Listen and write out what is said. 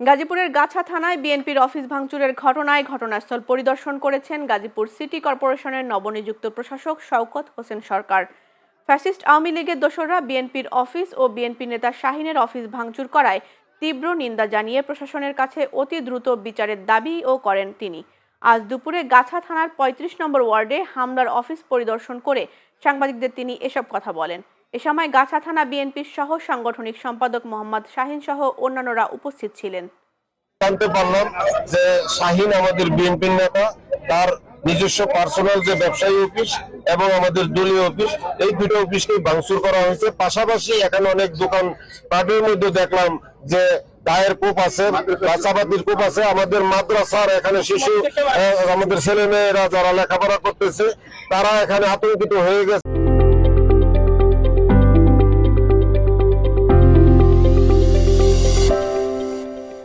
গাজীপুরের গাছা থানায় বিএনপির অফিস ভাঙচুরের ঘটনায় ঘটনাস্থল পরিদর্শন করেছেন গাজীপুর সিটি কর্পোরেশনের নবনিযুক্ত প্রশাসক শওকত হোসেন সরকার। ফ্যাসিস্ট আওয়ামী লীগের দোসররা বিএনপির অফিস ও বিএনপি নেতা শাহিনের অফিস ভাঙচুর করায় তীব্র নিন্দা জানিয়ে প্রশাসনের কাছে অতি দ্রুত বিচারের দাবিও করেন তিনি। আজ দুপুরে গাছা থানার ৩৫ নম্বর ওয়ার্ডে হামলার অফিস পরিদর্শন করে সাংবাদিকদের তিনি এসব কথা বলেন। এ সময় গাছা থানা বিএনপির সহ সাংগঠনিক সম্পাদক মোহাম্মদ শাহিন সহ অন্যান্যরা উপস্থিত ছিলেন। জানতে পারলাম যে শাহিন আমাদের বিএনপির নেতা, তার নিজস্ব পার্সোনাল যে ব্যবসায়ী অফিস এবং আমাদের দলীয় অফিস, এই দুটো অফিসকে ভাঙচুর করা হয়েছে। পাশাপাশি এখানে অনেক দোকান পাটের মধ্যে দেখলাম যে গায়ের কূপ আছে, বাচ্চাবাতির কূপ আছে। আমাদের মাদ্রাসার এখানে শিশু, আমাদের ছেলে মেয়েরা যারা লেখাপড়া করতেছে তারা এখানে আতঙ্কিত হয়ে গেছে।